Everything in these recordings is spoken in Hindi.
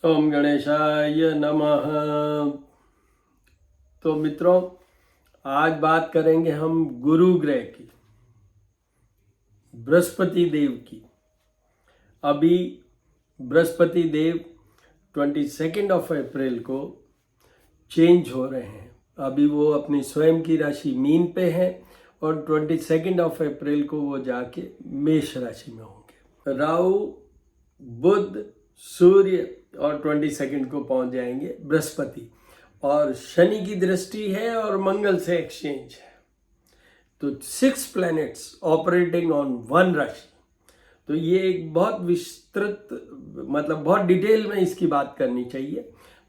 ओम गणेशाय नमः। तो मित्रों, आज बात करेंगे हम गुरु ग्रह की, बृहस्पति देव की। अभी बृहस्पति देव 22 अप्रैल को चेंज हो रहे हैं। अभी वो अपनी स्वयं की राशि मीन पे है और 22 अप्रैल को वो जाके मेष राशि में होंगे। राहु, बुध, सूर्य और 22 को पहुंच जाएंगे बृहस्पति, और शनि की दृष्टि है और मंगल से एक्सचेंज है। तो 6 प्लैनेट्स ऑपरेटिंग ऑन वन राशि। तो ये एक बहुत विस्तृत, मतलब बहुत डिटेल में इसकी बात करनी चाहिए,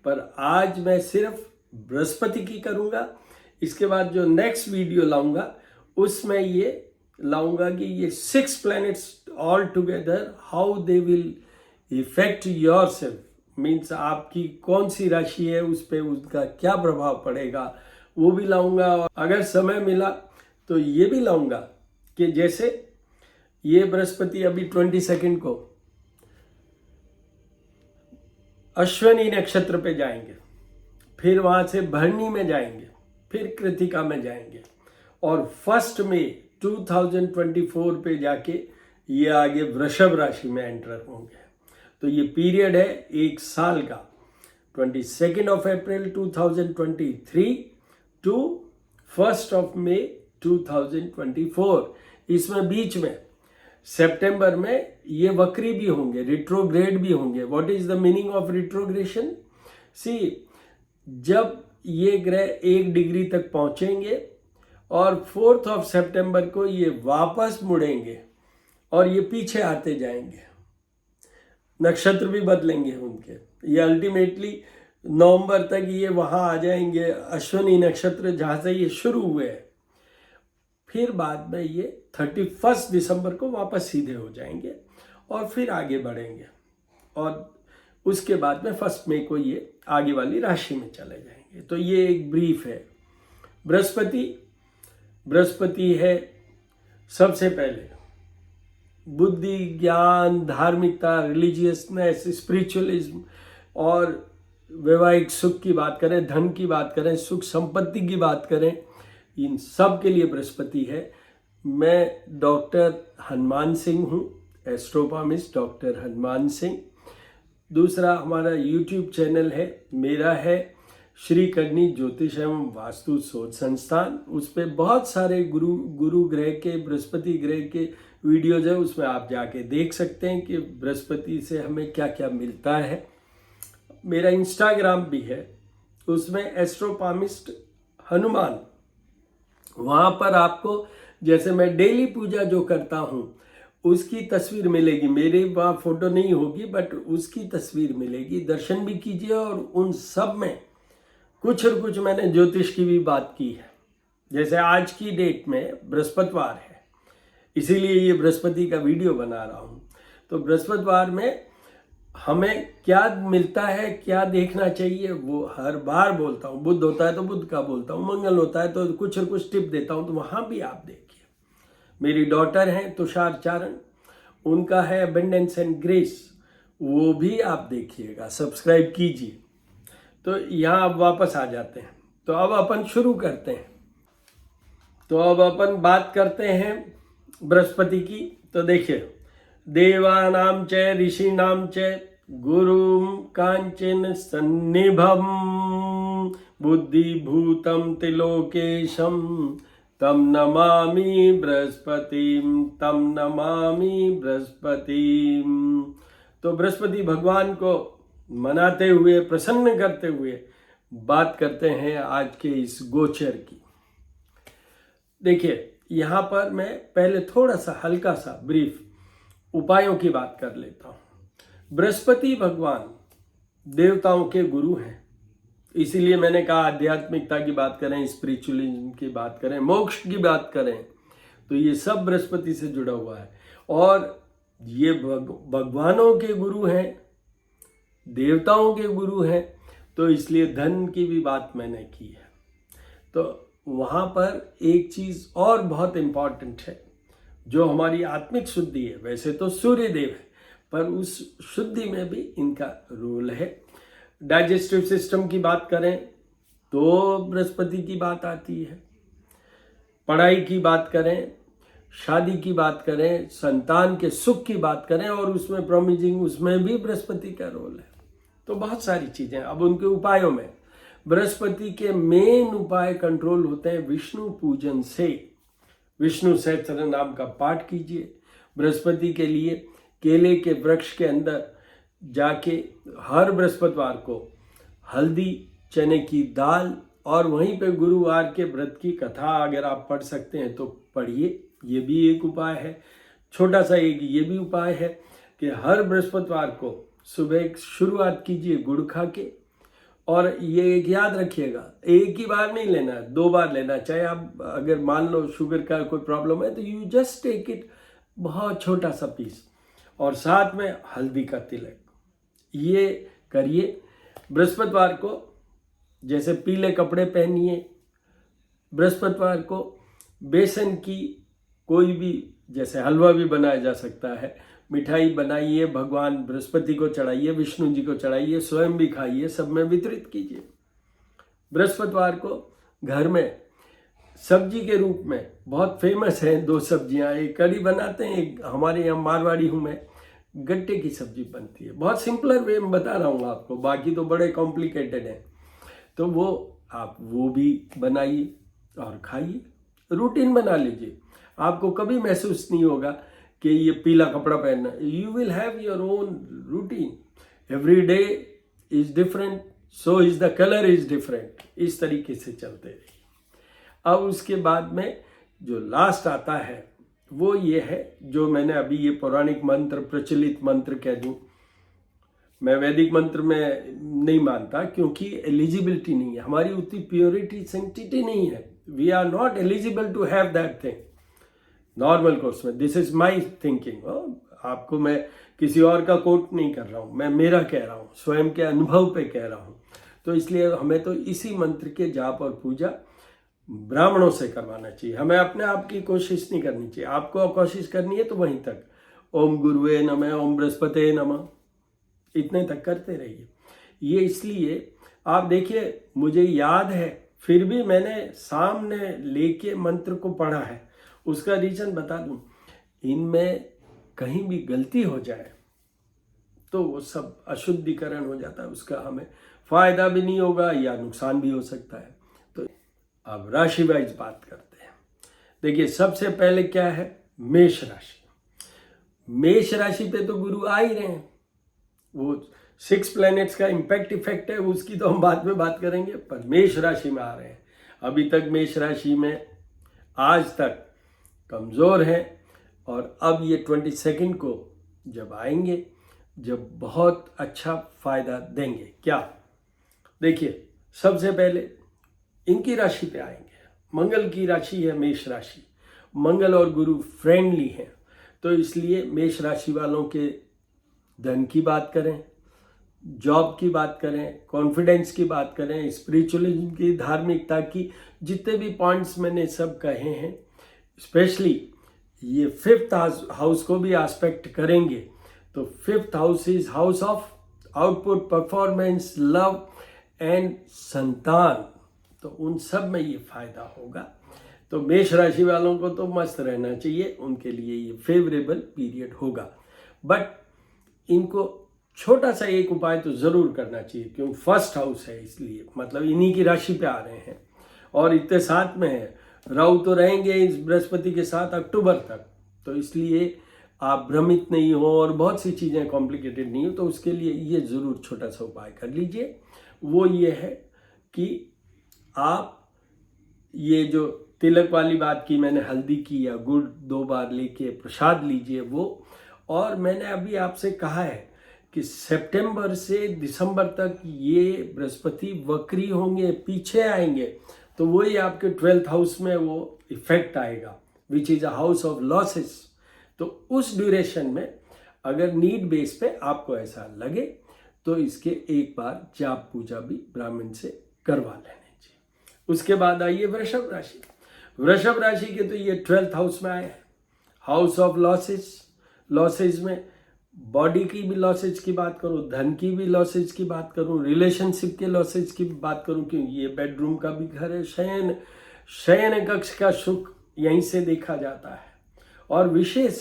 पर आज मैं सिर्फ बृहस्पति की करूंगा। इसके बाद जो नेक्स्ट वीडियो लाऊंगा उसमें ये लाऊंगा कि ये 6 planets all together how they will effect your self, means आपकी कौन सी राशि है उस पर उसका क्या प्रभाव पड़ेगा, वो भी लाऊंगा। और अगर समय मिला तो ये भी लाऊंगा कि जैसे ये बृहस्पति अभी 22 को अश्विनी नक्षत्र पे जाएंगे, फिर वहां से भरणी में जाएंगे, फिर कृतिका में जाएंगे, और 1 मई 2024 पे जाके ये आगे वृषभ राशि में एंटर होंगे। तो ये पीरियड है 1 साल का, 22 अप्रैल 2023 टू 1 मई 2024। इसमें बीच में सितंबर में ये वक्री भी होंगे, रिट्रोग्रेड भी होंगे। What is the meaning of retrogression? See, जब ये ग्रह 1 डिग्री तक पहुंचेंगे और 4 सितंबर को ये वापस मुड़ेंगे और ये पीछे आते जाएंगे, नक्षत्र भी बदलेंगे उनके। ये अल्टीमेटली नवंबर तक ये वहां आ जाएंगे, अश्विनी नक्षत्र जहां से ये शुरू हुए हैं। फिर बाद में ये 31 दिसंबर को वापस सीधे हो जाएंगे और फिर आगे बढ़ेंगे, और उसके बाद में 1 मई को ये आगे वाली राशि में चले जाएंगे। तो ये एक ब्रीफ है। बृहस्पति है सबसे पहले बुद्धि, ज्ञान, धार्मिकता, रिलीजियसनेस, स्पिरिचुअलिज्म और वैवाहिक सुख की बात करें, धन की बात करें, सुख संपत्ति की बात करें, इन सब के लिए बृहस्पति है। मैं डॉक्टर हनुमान सिंह हूँ, एस्ट्रोपामिस्ट डॉक्टर हनुमान सिंह। दूसरा हमारा यूट्यूब चैनल है, मेरा है श्री कग्नि ज्योतिष एवं वास्तु शोध संस्थान। उस पर बहुत सारे गुरु ग्रह के, बृहस्पति ग्रह के वीडियोज है, उसमें आप जाके देख सकते हैं कि बृहस्पति से हमें क्या क्या मिलता है। मेरा इंस्टाग्राम भी है, उसमें एस्ट्रोपामिस्ट हनुमान। वहाँ पर आपको, जैसे मैं डेली पूजा जो करता हूँ उसकी तस्वीर मिलेगी। मेरे वहाँ फोटो नहीं होगी बट उसकी तस्वीर मिलेगी, दर्शन भी कीजिए। और उन सब में कुछ और कुछ मैंने ज्योतिष की भी बात की है। जैसे आज की डेट में बृहस्पतिवार है, इसीलिए ये बृहस्पति का वीडियो बना रहा हूँ। तो बृहस्पतिवार में हमें क्या मिलता है, क्या देखना चाहिए, वो हर बार बोलता हूँ। बुध होता है तो बुध का बोलता हूँ, मंगल होता है तो कुछ और कुछ टिप देता हूँ, तो वहाँ भी आप देखिए। मेरी डॉटर हैं तुषार चारण, उनका है अबंडेंस एंड ग्रेस, वो भी आप देखिएगा, सब्सक्राइब कीजिए। तो यहाँ अब वापस आ जाते हैं। तो अब अपन शुरू करते हैं। तो अब अपन बात करते हैं बृहस्पति की। तो देखिए, देवानां च ऋषीणां च गुरुं कांचन सन्निभं बुद्धिभूतं त्रिलोकेशं तम नमामि बृहस्पतिं, तम नमामि बृहस्पतिं। तो बृहस्पति भगवान को मनाते हुए, प्रसन्न करते हुए बात करते हैं आज के इस गोचर की। देखिए, यहाँ पर मैं पहले थोड़ा सा हल्का सा ब्रीफ उपायों की बात कर लेता हूँ। बृहस्पति भगवान देवताओं के गुरु हैं, इसीलिए मैंने कहा आध्यात्मिकता की बात करें, स्पिरिचुअलिज्म की बात करें, मोक्ष की बात करें, तो ये सब बृहस्पति से जुड़ा हुआ है। और ये भगवानों के गुरु हैं, देवताओं के गुरु हैं, तो इसलिए धन की भी बात मैंने की है। तो वहाँ पर एक चीज़ और बहुत इम्पॉर्टेंट है, जो हमारी आत्मिक शुद्धि है। वैसे तो सूर्य देव है, पर उस शुद्धि में भी इनका रोल है। डाइजेस्टिव सिस्टम की बात करें तो बृहस्पति की बात आती है। पढ़ाई की बात करें, शादी की बात करें, संतान के सुख की बात करें और उसमें प्रोमिजिंग, उसमें भी बृहस्पति का रोल है। तो बहुत सारी चीजें। अब उनके उपायों में बृहस्पति के मेन उपाय कंट्रोल होते हैं विष्णु पूजन से। विष्णु सहस्त्र नाम का पाठ कीजिए। बृहस्पति के लिए केले के वृक्ष के अंदर जाके हर बृहस्पतिवार को हल्दी, चने की दाल और वहीं पे गुरुवार के व्रत की कथा अगर आप पढ़ सकते हैं तो पढ़िए। ये भी एक उपाय है। छोटा सा एक ये भी उपाय है कि हर बृहस्पतिवार को सुबह शुरुआत कीजिए गुड़ खा के। और ये एक याद रखिएगा, एक ही बार नहीं लेना, 2 बार लेना। चाहे आप अगर मान लो शुगर का कोई प्रॉब्लम है तो यू जस्ट टेक इट, बहुत छोटा सा पीस, और साथ में हल्दी का तिलक। ये करिए। बृहस्पतिवार को जैसे पीले कपड़े पहनिए। बृहस्पतिवार को बेसन की कोई भी, जैसे हलवा भी बनाया जा सकता है, मिठाई बनाइए, भगवान बृहस्पति को चढ़ाइए, विष्णु जी को चढ़ाइए, स्वयं भी खाइए, सब में वितरित कीजिए। बृहस्पतिवार को घर में सब्जी के रूप में बहुत फेमस है 2 सब्जियां। एक कढ़ी बनाते हैं, एक हमारे यहाँ मारवाड़ी हूँ मैं, गट्टे की सब्जी बनती है। बहुत सिंपलर वे में बता रहा हूँ आपको, बाकी तो बड़े कॉम्प्लिकेटेड हैं। तो वो आप वो भी बनाइए और खाइए। रूटीन बना लीजिए। आपको कभी महसूस नहीं होगा कि ये पीला कपड़ा पहनना। You will have your own routine. Every day is different, so is the colour is different. इस तरीके से चलते रहिए। अब उसके बाद में जो लास्ट आता है वो ये है, जो मैंने अभी ये पौराणिक मंत्र, प्रचलित मंत्र कह दूं, मैं वैदिक मंत्र में नहीं मानता क्योंकि एलिजिबिलिटी नहीं है हमारी, उतनी प्योरिटी सेंटिटी नहीं है। We are not eligible to have that thing normal course में। This is my thinking. आपको मैं किसी और का कोट नहीं कर रहा हूँ, मैं मेरा कह रहा हूँ, स्वयं के अनुभव पे कह रहा हूँ। तो इसलिए हमें तो इसी मंत्र के जाप और पूजा ब्राह्मणों से करवाना चाहिए। हमें अपने आप की कोशिश नहीं करनी चाहिए। आपको कोशिश करनी है तो वहीं तक, ओम गुरुवे नमः, ओम बृहस्पते नमः, इतने तक करते रहिए। ये इसलिए आप देखिए, मुझे याद है फिर भी मैंने सामने लेके मंत्र को पढ़ा है। उसका रीजन बता दूं, इनमें कहीं भी गलती हो जाए तो वो सब अशुद्धिकरण हो जाता है, उसका हमें फायदा भी नहीं होगा या नुकसान भी हो सकता है। तो अब राशि वाइज बात करते हैं। देखिए सबसे पहले क्या है, मेष राशि। मेष राशि पे तो गुरु आ ही रहे हैं। वो 6 प्लैनेट्स का इम्पैक्ट इफेक्ट है, उसकी तो हम बाद में बात करेंगे, पर मेष राशि में आ रहे हैं। अभी तक मेष राशि में आज तक कमजोर है और अब ये 22 को जब आएंगे, जब बहुत अच्छा फायदा देंगे। क्या देखिए, सबसे पहले इनकी राशि पे आएंगे। मंगल की राशि है मेष राशि। मंगल और गुरु फ्रेंडली हैं, तो इसलिए मेष राशि वालों के धन की बात करें, जॉब की बात करें, कॉन्फिडेंस की बात करें, स्पिरिचुअलिज्म की, धार्मिकता की, जितने भी पॉइंट्स मैंने सब कहे हैं, स्पेशली ये 5th हाउस को भी एस्पेक्ट करेंगे। तो 5th house is house of output, performance, love and संतान। तो उन सब में ये फायदा होगा। तो मेष राशि वालों को तो मस्त रहना चाहिए, उनके लिए ये फेवरेबल पीरियड होगा। बट इनको छोटा सा एक उपाय तो जरूर करना चाहिए, क्योंकि 1st हाउस है, इसलिए मतलब इन्हीं की राशि पे आ रहे हैं और इतने साथ में है। राहु तो रहेंगे इस बृहस्पति के साथ अक्टूबर तक, तो इसलिए आप भ्रमित नहीं हो और बहुत सी चीज़ें कॉम्प्लिकेटेड नहीं हो। तो उसके लिए ये ज़रूर छोटा सा उपाय कर लीजिए। वो ये है कि आप ये जो तिलक वाली बात की मैंने, हल्दी की या गुड़ 2 बार लेके प्रसाद लीजिए वो। और मैंने अभी आपसे कहा है कि सितंबर से दिसंबर तक ये बृहस्पति वक्री होंगे, पीछे आएंगे, तो वही आपके 12th हाउस में वो इफेक्ट आएगा, which is a house of losses. तो उस ड्यूरेशन में अगर नीड बेस पे आपको ऐसा लगे तो इसके एक बार जाप पूजा भी ब्राह्मण से करवा लेने चाहिए। उसके बाद आइए वृषभ राशि। वृषभ राशि के तो ये 12th हाउस में आए हैं, हाउस ऑफ लॉसेस। लॉसेस में बॉडी की भी लॉसेज की बात करूं, धन की भी लॉसेज की बात करूं, रिलेशनशिप के लॉसेज की बात करूं, क्योंकि ये बेडरूम का भी घर है, शयन शयन कक्ष का सुख यहीं से देखा जाता है। और विशेष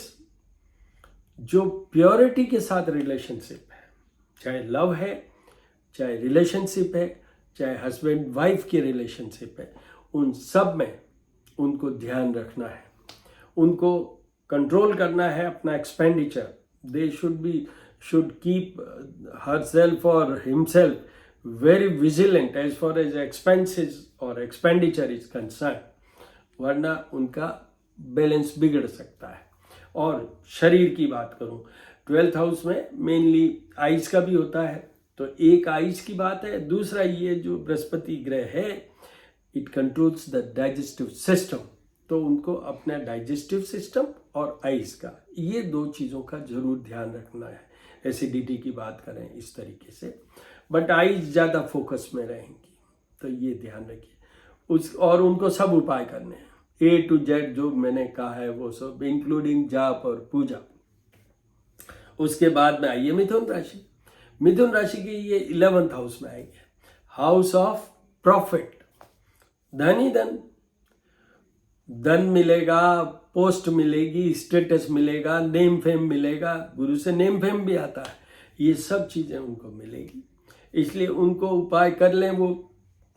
जो प्योरिटी के साथ रिलेशनशिप है, चाहे लव है, चाहे रिलेशनशिप है, चाहे हस्बैंड वाइफ की रिलेशनशिप है, उन सब में उनको ध्यान रखना है, उनको कंट्रोल करना है अपना expenditure. They should keep herself or himself very vigilant as far as expenses or expenditure is concerned, वरना उनका बैलेंस बिगड़ सकता है। और शरीर की बात करूं, 12th हाउस में मेनली आइज का भी होता है, तो एक आइज की बात है, दूसरा ये जो बृहस्पति ग्रह है it controls the digestive system, तो उनको अपना डाइजेस्टिव सिस्टम और आइज का, ये दो चीज़ों का जरूर ध्यान रखना है। एसिडिटी की बात करें इस तरीके से, बट आइज ज़्यादा फोकस में रहेंगी, तो ये ध्यान रखिए। और उनको सब उपाय करने हैं, A to Z जो मैंने कहा है वो सब, इंक्लूडिंग जाप और पूजा। उसके बाद में आइए मिथुन राशि। मिथुन राशि के ये 11th हाउस में आएंगे, हाउस ऑफ प्रॉफिट। धन ही धन, धन मिलेगा, पोस्ट मिलेगी, स्टेटस मिलेगा, नेम फेम मिलेगा, गुरु से नेम फेम भी आता है, ये सब चीज़ें उनको मिलेगी। इसलिए उनको उपाय कर लें, वो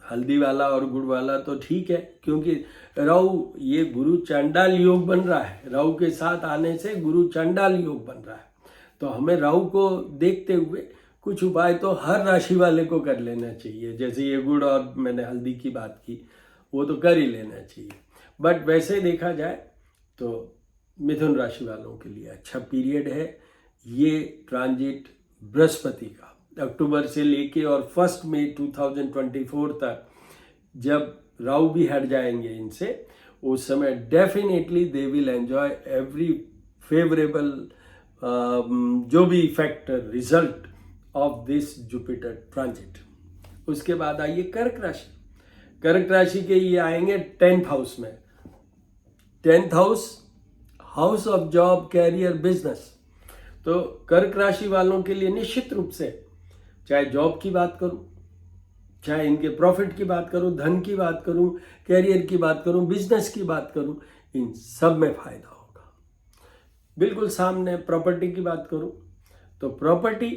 हल्दी वाला और गुड़ वाला तो ठीक है, क्योंकि राहु, ये गुरु चांडाल योग बन रहा है, राहु के साथ आने से गुरु चांडाल योग बन रहा है, तो हमें राहु को देखते हुए कुछ उपाय तो हर राशि वाले को कर लेना चाहिए। जैसे ये गुड़ और मैंने हल्दी की बात की, वो तो कर ही लेना चाहिए। बट वैसे देखा जाए तो मिथुन राशि वालों के लिए अच्छा पीरियड है ये ट्रांजिट बृहस्पति का, अक्टूबर से लेके और 1 मई 2024 तक, जब राहु भी हट जाएंगे इनसे, उस समय definitely they will enjoy every favourable जो भी effect result of this Jupiter transit. उसके बाद आइए कर्क राशि। कर्क राशि के ये आएंगे 10th हाउस में। 10th house, house of job, career, business. तो कर्क राशि वालों के लिए निश्चित रूप से, चाहे जॉब की बात करूं, चाहे इनके प्रॉफिट की बात करूं, धन की बात करूं, कैरियर की बात करूं, बिजनेस की बात करूं, इन सब में फायदा होगा। बिल्कुल सामने प्रॉपर्टी की बात करूं तो property,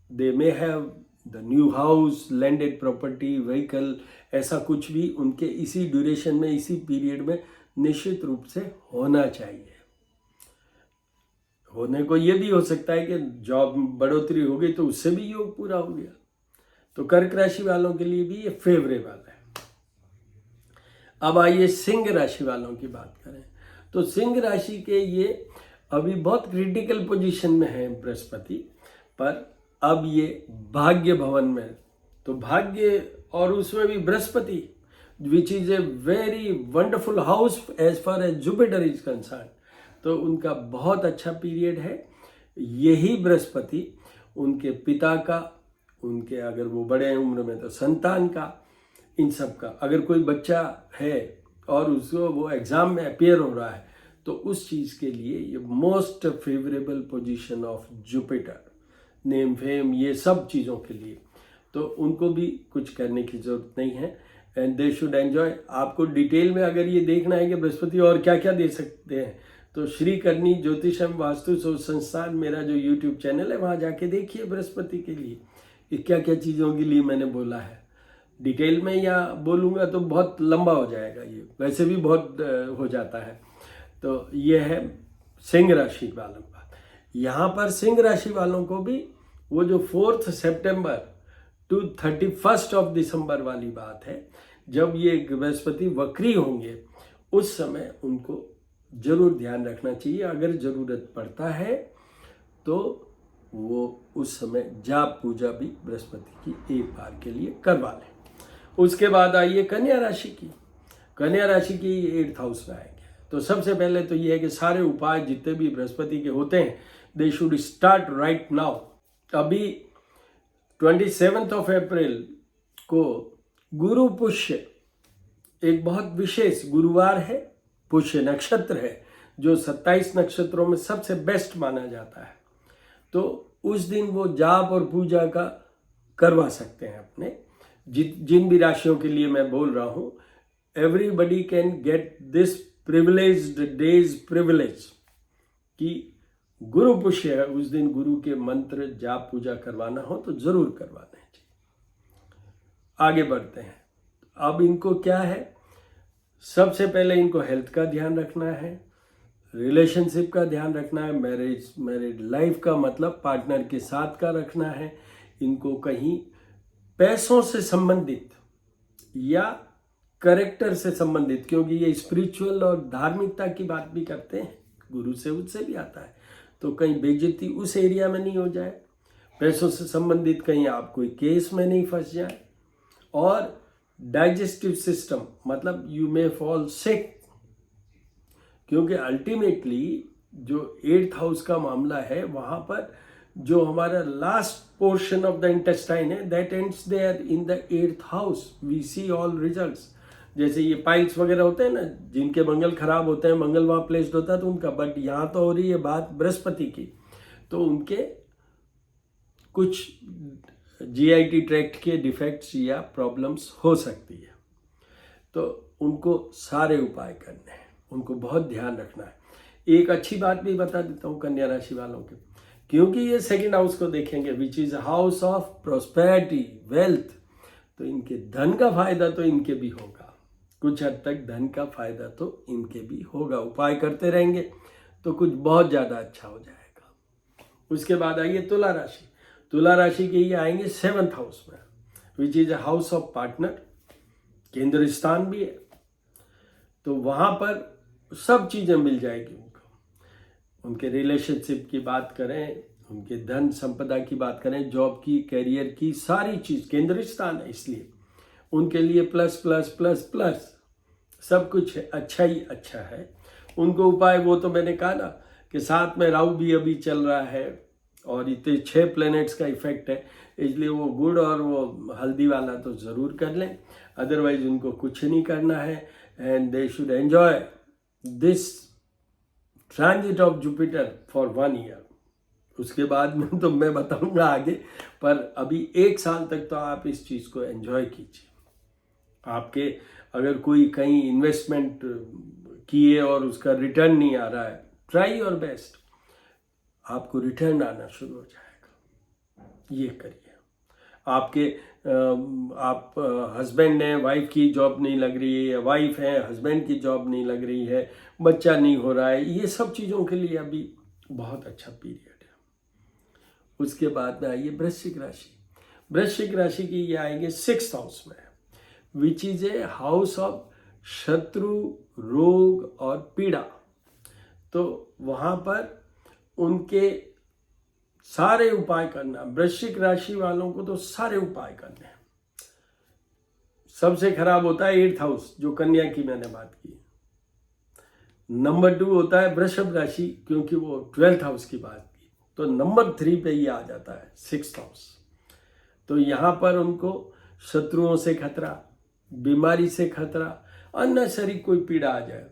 they may have the new house, landed property, vehicle, ऐसा कुछ भी उनके इसी ड्यूरेशन में, इसी पीरियड में निश्चित रूप से होना चाहिए। होने को ये भी हो सकता है कि जॉब बढ़ोतरी हो गई तो उससे भी योग पूरा हो गया, तो कर्क राशि वालों के लिए भी ये फेवरेबल है। अब आइए सिंह राशि वालों की बात करें तो सिंह राशि के ये अभी बहुत क्रिटिकल पोजीशन में है बृहस्पति, पर अब ये भाग्य भवन में, तो भाग्य और उसमें भी Brihaspati, which is a very wonderful house as far as Jupiter is concern, तो उनका बहुत अच्छा पीरियड है। यही बृहस्पति उनके पिता का, उनके अगर वो बड़े उम्र में तो संतान का, इन सब का, अगर कोई बच्चा है और उसको वो एग्जाम में अपियर हो रहा है तो उस चीज़ के लिए ये most favourable position of Jupiter, name fame, ये सब चीज़ों के लिए, तो उनको भी कुछ करने की जरूरत नहीं है, एंड दे शुड एंजॉय। आपको डिटेल में अगर ये देखना है कि बृहस्पति और क्या क्या दे सकते हैं तो श्री करनी ज्योतिषम वास्तु शोध संस्थान, मेरा जो यूट्यूब चैनल है, वहाँ जाके देखिए बृहस्पति के लिए कि क्या क्या चीज़ों के लिए मैंने बोला है। डिटेल में या बोलूँगा तो बहुत लंबा हो जाएगा, ये वैसे भी बहुत हो जाता है। तो ये है सिंह राशि वालों का। यहाँ पर सिंह राशि वालों को भी वो जो 4 सितंबर टू 31 दिसंबर वाली बात है, जब ये बृहस्पति वक्री होंगे, उस समय उनको जरूर ध्यान रखना चाहिए। अगर जरूरत पड़ता है तो वो उस समय जाप पूजा भी बृहस्पति की एक बार के लिए करवा लें। उसके बाद आइए कन्या राशि की। कन्या राशि की 8th हाउस में आएंगे, तो सबसे पहले तो ये है कि सारे उपाय जितने भी बृहस्पति के होते हैं, they should start right now. अभी 27 अप्रैल को गुरु पुष्य, एक बहुत विशेष गुरुवार है, पुष्य नक्षत्र है, जो 27 नक्षत्रों में सबसे बेस्ट माना जाता है। तो उस दिन वो जाप और पूजा का करवा सकते हैं अपने। जिन भी राशियों के लिए मैं बोल रहा हूँ, everybody can get this privileged days privilege कि गुरु पुष्य है, उस दिन गुरु के मंत्र जाप पूजा करवाना हो तो जरूर करवाना चाहिए। आगे बढ़ते हैं। अब इनको क्या है, सबसे पहले इनको हेल्थ का ध्यान रखना है, रिलेशनशिप का ध्यान रखना है, मैरिड लाइफ का मतलब पार्टनर के साथ का रखना है। इनको कहीं पैसों से संबंधित या करेक्टर से संबंधित, क्योंकि ये स्पिरिचुअल और धार्मिकता की बात भी करते हैं, गुरु से उससे भी आता है, तो कहीं बेइज्जती उस एरिया में नहीं हो जाए। पैसों से संबंधित कहीं आप कोई केस में नहीं फंस जाए। और डाइजेस्टिव सिस्टम मतलब यू मे फॉल सिक, क्योंकि अल्टीमेटली जो 8th हाउस का मामला है, वहां पर जो हमारा last portion of the intestine है, that ends there in the 8th house. We see all results. जैसे ये पाइल्स वगैरह होते हैं ना, जिनके मंगल खराब होते हैं, मंगल वहां प्लेस्ड होता है तो उनका, बट यहाँ तो हो रही है बात बृहस्पति की, तो उनके कुछ जीआईटी ट्रैक्ट के डिफेक्ट्स या प्रॉब्लम्स हो सकती है। तो उनको सारे उपाय करने हैं, उनको बहुत ध्यान रखना है। एक अच्छी बात भी बता देता हूँ कन्या राशि वालों के, क्योंकि ये 2nd हाउस को देखेंगे, which is house of prosperity wealth, तो इनके धन का फायदा तो इनके भी होगा, कुछ हद तक धन का फायदा तो इनके भी होगा। उपाय करते रहेंगे तो कुछ बहुत ज़्यादा अच्छा हो जाएगा। उसके बाद आइए तुला राशि। तुला राशि के ये आएंगे 7th हाउस में, which is house of partner, केंद्र स्थान भी है, तो वहाँ पर सब चीज़ें मिल जाएगी उनको। उनके रिलेशनशिप की बात करें, उनके धन संपदा की बात करें, जॉब की, कैरियर की, सारी चीज़ केंद्र स्थान है, इसलिए उनके लिए प्लस प्लस प्लस प्लस सब कुछ अच्छा ही अच्छा है। उनको उपाय वो तो मैंने कहा ना कि साथ में राहु भी अभी चल रहा है और इतने 6 प्लैनेट्स का इफेक्ट है, इसलिए वो गुड़ और वो हल्दी वाला तो ज़रूर कर लें, अदरवाइज उनको कुछ नहीं करना है। And they should enjoy this transit of Jupiter for 1 year. उसके बाद में तो मैं बताऊंगा आगे, पर अभी 1 साल तक तो आप इस चीज़ को एंजॉय कीजिए। आपके अगर कोई कहीं इन्वेस्टमेंट किए और उसका रिटर्न नहीं आ रहा है, ट्राई योर बेस्ट, आपको रिटर्न आना शुरू हो जाएगा। ये करिए। आपके आप हस्बैंड है, वाइफ की जॉब नहीं लग रही है, या वाइफ है हस्बैंड की जॉब नहीं लग रही है, बच्चा नहीं हो रहा है, ये सब चीज़ों के लिए अभी बहुत अच्छा पीरियड है। उसके बाद में आइए वृश्चिक राशि। वृश्चिक राशि की ये आएंगे 6th हाउस में, विच इज ए हाउस ऑफ शत्रु, रोग और पीड़ा। तो वहाँ पर उनके सारे उपाय करना, वृश्चिक राशि वालों को तो सारे उपाय करने हैं। सबसे खराब होता है 8th हाउस, जो कन्या की मैंने बात की। नंबर 2 होता है वृषभ राशि, क्योंकि वो 12th हाउस की बात की। तो नंबर 3 पे ये आ जाता है 6th हाउस। तो यहाँ पर उनको शत्रुओं से खतरा, बीमारी से खतरा, अननेसेसरी कोई पीड़ा आ जाए,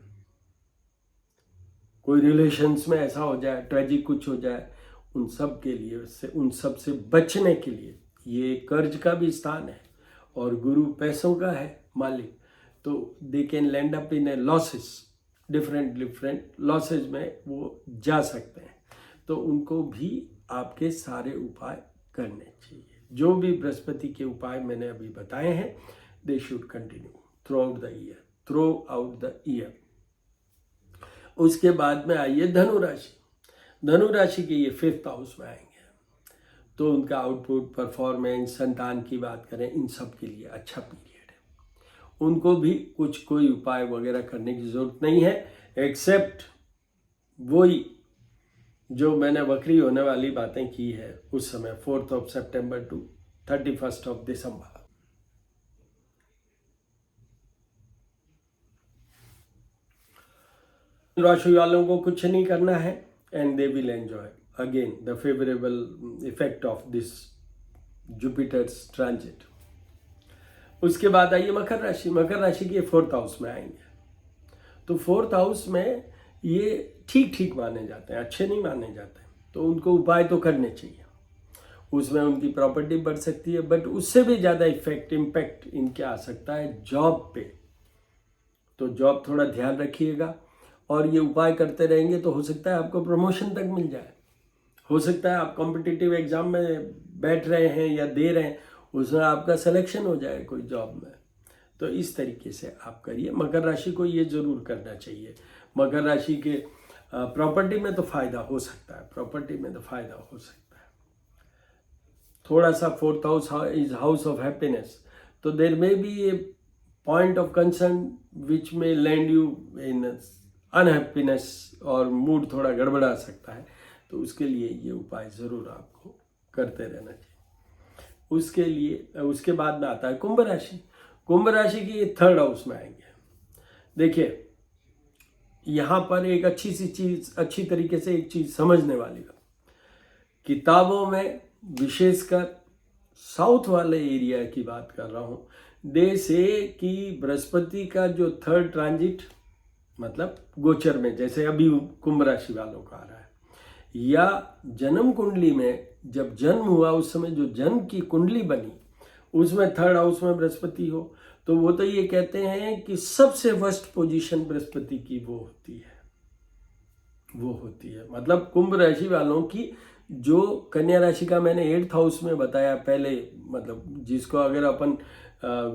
कोई रिलेशंस में ऐसा हो जाए, ट्रेजिक कुछ हो जाए, उन सब के लिए, उन सब से बचने के लिए, ये कर्ज का भी स्थान है और गुरु पैसों का है मालिक, तो they can land up in A losses, different losses में वो जा सकते हैं। तो उनको भी आपके सारे उपाय करने चाहिए। जो भी बृहस्पति के उपाय मैंने अभी बताए हैं, they should continue through out the year. उसके बाद में आइए धनु राशि। धनु राशि के ये 5th हाउस में आएंगे, तो उनका आउटपुट, परफॉर्मेंस, संतान की बात करें, इन सब के लिए अच्छा पीरियड है। उनको भी कोई उपाय वगैरह करने की जरूरत नहीं है, एक्सेप्ट वही जो मैंने वक्री होने वाली बातें की है उस समय 4th of September to 31st of December। राशि वालों को कुछ नहीं करना है, and they will enjoy again the favourable effect of this Jupiter's transit. उसके बाद आइए मकर राशि। मकर राशि के 4th हाउस में आएंगे, तो 4th हाउस में ये ठीक माने जाते हैं, अच्छे नहीं माने जाते, तो उनको उपाय तो करने चाहिए। उसमें उनकी प्रॉपर्टी बढ़ सकती है, बट उससे भी ज़्यादा इम्पैक्ट इनके आ सकता है जॉब पे। तो जॉब थोड़ा ध्यान रखिएगा, और ये उपाय करते रहेंगे तो हो सकता है आपको प्रमोशन तक मिल जाए। हो सकता है आप कॉम्पिटिटिव एग्जाम में बैठ रहे हैं या दे रहे हैं, उसमें आपका सिलेक्शन हो जाए कोई जॉब में। तो इस तरीके से आप करिए। मकर राशि को ये जरूर करना चाहिए। मकर राशि के प्रॉपर्टी में तो फायदा हो सकता है, प्रॉपर्टी में तो फायदा हो सकता है। थोड़ा सा 4th house is house of happiness, तो there may be a point of concern which may land you in unhappiness, और मूड थोड़ा गड़बड़ा सकता है। तो उसके लिए ये उपाय ज़रूर आपको करते रहना चाहिए। उसके बाद में आता है कुंभ राशि। कुंभ राशि की ये 3rd हाउस में आएंगे। देखिए, यहाँ पर एक अच्छी तरीके से एक चीज़ समझने वाली है। किताबों में विशेषकर साउथ वाले एरिया की बात कर रहा हूँ, दे से कि बृहस्पति का जो 3rd ट्रांजिट, मतलब गोचर में, जैसे अभी कुंभ राशि वालों का आ रहा है, या जन्म कुंडली में जब जन्म हुआ उस समय जो जन्म की कुंडली बनी उसमें 3rd हाउस में बृहस्पति हो, तो वो तो ये कहते हैं कि सबसे वर्स्ट पोजीशन बृहस्पति की वो होती है। मतलब कुंभ राशि वालों की, जो कन्या राशि का मैंने 8th हाउस में बताया पहले, मतलब जिसको अगर अपन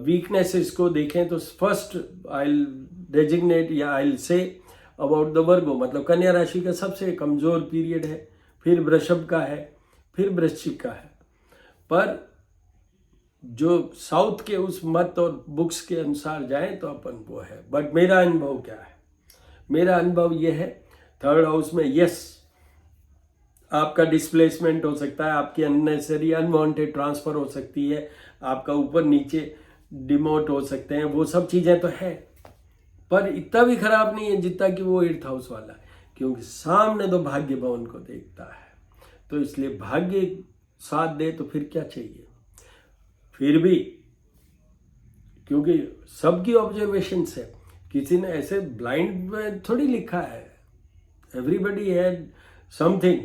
वीकनेसेस को देखें तो फर्स्ट आई डेजिग्नेट या आई से अबाउट द वर्गो, मतलब कन्या राशि का सबसे कमजोर पीरियड है, फिर वृषभ का है, फिर वृश्चिक का है। पर जो साउथ के उस मत और बुक्स के अनुसार जाएं तो अपन वो है। बट मेरा अनुभव क्या है? मेरा अनुभव ये है, 3rd हाउस में यस, आपका डिस्प्लेसमेंट हो सकता है, आपकी अननेसेसरी अनवांटेड ट्रांसफर हो सकती है, आपका ऊपर नीचे डिमोट हो सकते हैं, वो सब चीज़ें तो है, पर इतना भी खराब नहीं है जितना कि वो 8th हाउस वाला है, क्योंकि सामने तो भाग्य भवन को देखता है। तो इसलिए भाग्य साथ दे तो फिर क्या चाहिए। फिर भी क्योंकि सबकी ऑब्जर्वेशन से, किसी ने ऐसे ब्लाइंड में थोड़ी लिखा है, एवरीबडी हैड समथिंग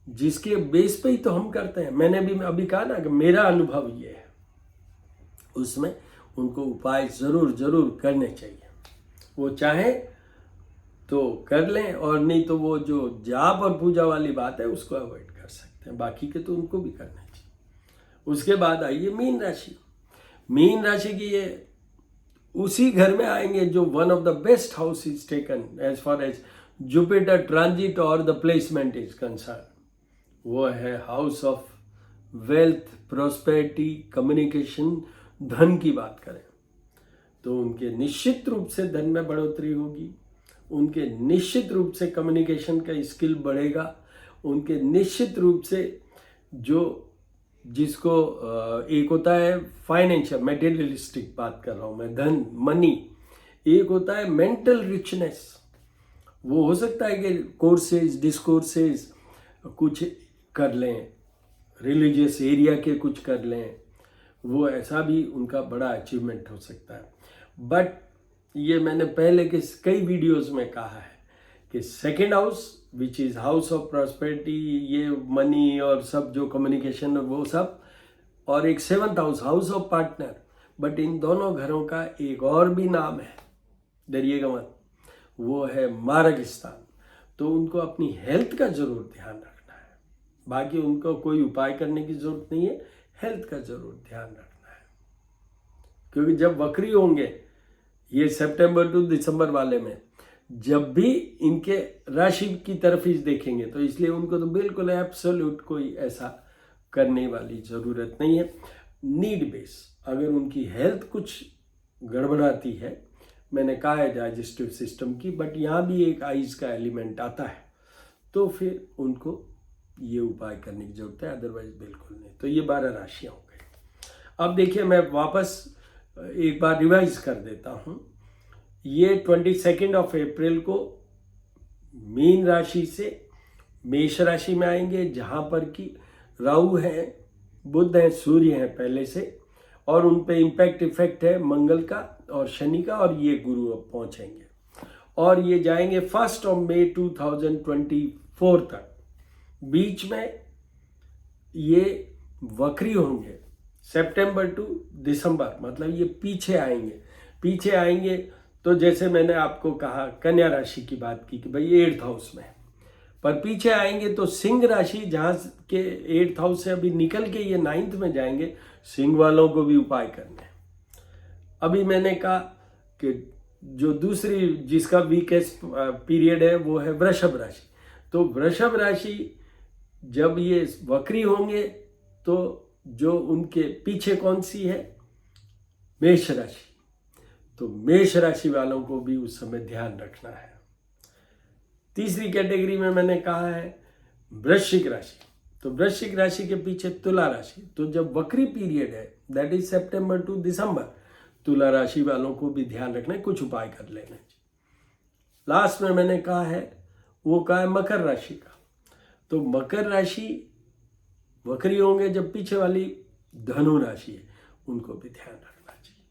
जिसके बेस पे ही तो हम करते हैं। मैंने भी अभी कहा ना कि मेरा अनुभव ये है, उसमें उनको उपाय जरूर करने चाहिए। वो चाहे तो कर लें, और नहीं तो वो जो जाप और पूजा वाली बात है उसको अवॉइड कर सकते हैं, बाकी के तो उनको भी करना चाहिए। उसके बाद आइए मीन राशि। मीन राशि की ये उसी घर में आएंगे जो one of the best house is taken as far as Jupiter transit और द प्लेसमेंट इज कंसर्न। वो है house of wealth, prosperity, communication, धन की बात करें तो उनके निश्चित रूप से धन में बढ़ोतरी होगी, उनके निश्चित रूप से कम्युनिकेशन का स्किल बढ़ेगा, उनके निश्चित रूप से जिसको एक होता है फाइनेंशियल मटेरियलिस्टिक बात कर रहा हूँ मैं, धन मनी, एक होता है मेंटल रिचनेस। वो हो सकता है कि कोर्सेज डिस्कोर्सेज कुछ कर लें, रिलीजियस एरिया के कुछ कर लें, वो ऐसा भी उनका बड़ा अचीवमेंट हो सकता है। बट ये मैंने पहले के कई वीडियोस में कहा है कि 2nd house which is house of prosperity, ये मनी और सब जो कम्युनिकेशन और वो सब, और एक 7th house house of partner. But in दोनों घरों का एक और भी नाम है, डरिएगा मत, वो है मार्ग स्थान। तो उनको अपनी हेल्थ का जरूर ध्यान रखना है, बाकी उनको कोई उपाय करने की जरूरत नहीं है, हेल्थ का जरूर ध्यान रखना है। क्योंकि जब वक्री होंगे ये सितंबर टू दिसंबर वाले में, जब भी इनके राशि की तरफ ही देखेंगे, तो इसलिए उनको तो बिल्कुल एब्सोल्यूट कोई ऐसा करने वाली ज़रूरत नहीं है। नीड बेस, अगर उनकी हेल्थ कुछ गड़बड़ाती है, मैंने कहा है डाइजेस्टिव सिस्टम की, बट यहाँ भी एक आइज का एलिमेंट आता है, तो फिर उनको ये उपाय करने की जरूरत है, अदरवाइज बिल्कुल नहीं। तो ये 12 राशियाँ हो गई। अब देखिए, मैं वापस एक बार रिवाइज कर देता हूँ। ये 22 अप्रैल को मीन राशि से मेष राशि में आएंगे, जहाँ पर कि राहु है, बुध है, सूर्य है पहले से, और उन पे इम्पैक्ट इफेक्ट है मंगल का और शनि का, और ये गुरु अब पहुँचेंगे और ये जाएंगे 1 मई 2024 तक। बीच में ये वक्री होंगे सितंबर टू दिसंबर, मतलब ये पीछे आएंगे। तो जैसे मैंने आपको कहा कन्या राशि की बात की कि भाई 8th हाउस में, पर पीछे आएंगे तो सिंह राशि जहाँ के 8th हाउस से अभी निकल के ये 9th में जाएंगे। सिंह वालों को भी उपाय करने हैं। अभी मैंने कहा कि जो दूसरी जिसका वीकेस्ट पीरियड है वो है वृषभ राशि। तो वृषभ राशि जब ये वक्री होंगे तो जो उनके पीछे कौन सी है, मेष राशि। तो मेष राशि वालों को भी उस समय ध्यान रखना है। तीसरी कैटेगरी में मैंने कहा है वृश्चिक राशि। तो वृश्चिक राशि के पीछे तुला राशि। तो जब वक्री पीरियड है दैट इज सितंबर टू दिसंबर, तुला राशि वालों को भी ध्यान रखना है, कुछ उपाय कर लेना चाहिए। लास्ट में मैंने कहा है वो कहा है मकर राशि का। तो मकर राशि वक्री होंगे जब पीछे वाली धनु राशि है, उनको भी ध्यान रखना चाहिए।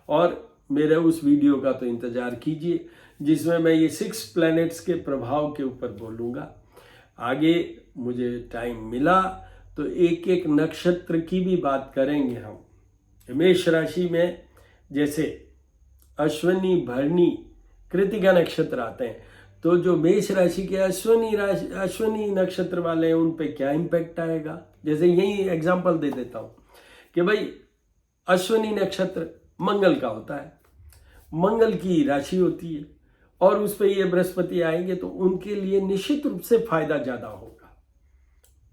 और मेरे उस वीडियो का तो इंतजार कीजिए जिसमें मैं ये 6 प्लैनेट्स के प्रभाव के ऊपर बोलूँगा। आगे मुझे टाइम मिला तो एक एक नक्षत्र की भी बात करेंगे हम। मेष राशि में जैसे अश्विनी, भरणी, कृतिका नक्षत्र आते हैं, तो जो मेष राशि के अश्विनी नक्षत्र वाले हैं उन पे क्या इम्पैक्ट आएगा। जैसे यही एग्जांपल दे देता हूँ कि भाई अश्विनी नक्षत्र मंगल का होता है, मंगल की राशि होती है और उस पर ये बृहस्पति आएंगे तो उनके लिए निश्चित रूप से फायदा ज़्यादा होगा।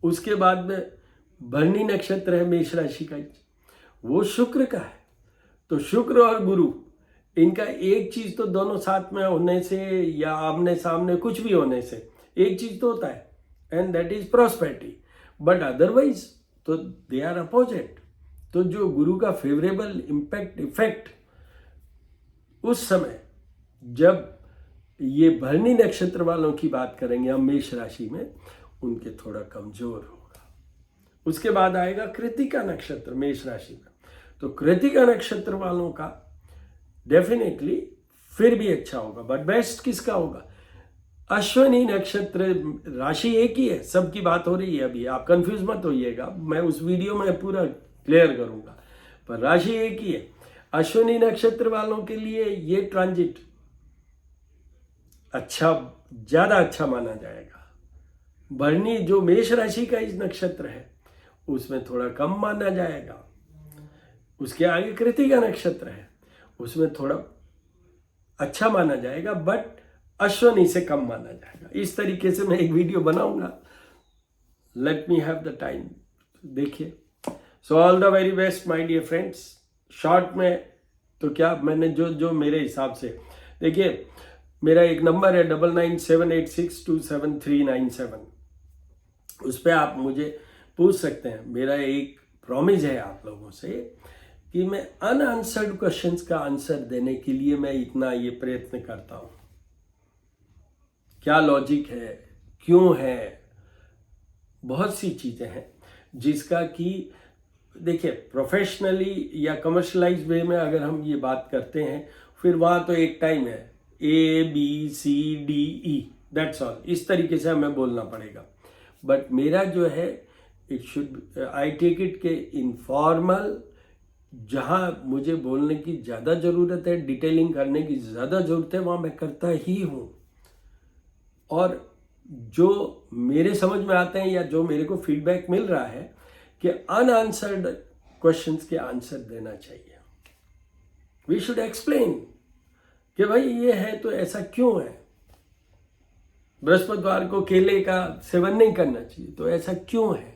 उसके बाद में भरणी नक्षत्र है मेष राशि का, वो शुक्र का है। तो शुक्र और गुरु इनका एक चीज तो दोनों साथ में होने से या आमने सामने कुछ भी होने से एक चीज तो होता है and that is prosperity, but otherwise तो दे आर अपोजिट। तो जो गुरु का फेवरेबल इफेक्ट उस समय जब ये भरणी नक्षत्र वालों की बात करेंगे हम मेष राशि में, उनके थोड़ा कमजोर होगा। उसके बाद आएगा कृतिका नक्षत्र मेष राशि में। तो कृतिका नक्षत्र वालों का डेफिनेटली फिर भी अच्छा होगा, बट बेस्ट किसका होगा? अश्विनी नक्षत्र राशि एक ही है, सबकी बात हो रही है अभी, आप कंफ्यूज मत होइएगा, मैं उस वीडियो में पूरा क्लियर करूंगा, पर राशि एक ही है। अश्विनी नक्षत्र वालों के लिए ये ट्रांजिट अच्छा, ज्यादा अच्छा माना जाएगा। भरणी जो मेष राशि का इस नक्षत्र है उसमें थोड़ा कम माना जाएगा। उसके आगे कृतिका नक्षत्र है उसमें थोड़ा अच्छा माना जाएगा, बट अश्विनी से कम माना जाएगा। इस तरीके से मैं एक वीडियो बनाऊंगा, let me have the time, देखिए। So all the very best my dear friends. Short में तो क्या मैंने जो मेरे हिसाब से, देखिए मेरा एक नंबर है 9978627397, उस पर आप मुझे पूछ सकते हैं। मेरा एक प्रॉमिस है आप लोगों से कि मैं अनआंसर्ड क्वेश्चंस का आंसर देने के लिए मैं इतना ये प्रयत्न करता हूँ। क्या लॉजिक है, क्यों है, बहुत सी चीजें हैं जिसका कि देखिए प्रोफेशनली या कमर्शलाइज वे में अगर हम ये बात करते हैं, फिर वहाँ तो एक टाइम है ABCDE, दैट्स ऑल, इस तरीके से हमें बोलना पड़ेगा। बट मेरा जो है it should, I take it के इनफॉर्मल, जहाँ मुझे बोलने की ज़्यादा ज़रूरत है, डिटेलिंग करने की ज़्यादा ज़रूरत है, वहाँ मैं करता ही हूँ। और जो मेरे समझ में आते हैं या जो मेरे को फीडबैक मिल रहा है कि अनआंसर्ड क्वेश्चंस के आंसर देना चाहिए। वी शुड एक्सप्लेन कि भाई ये है तो ऐसा क्यों है। बृहस्पतिवार को केले का सेवन नहीं करना चाहिए, तो ऐसा क्यों है।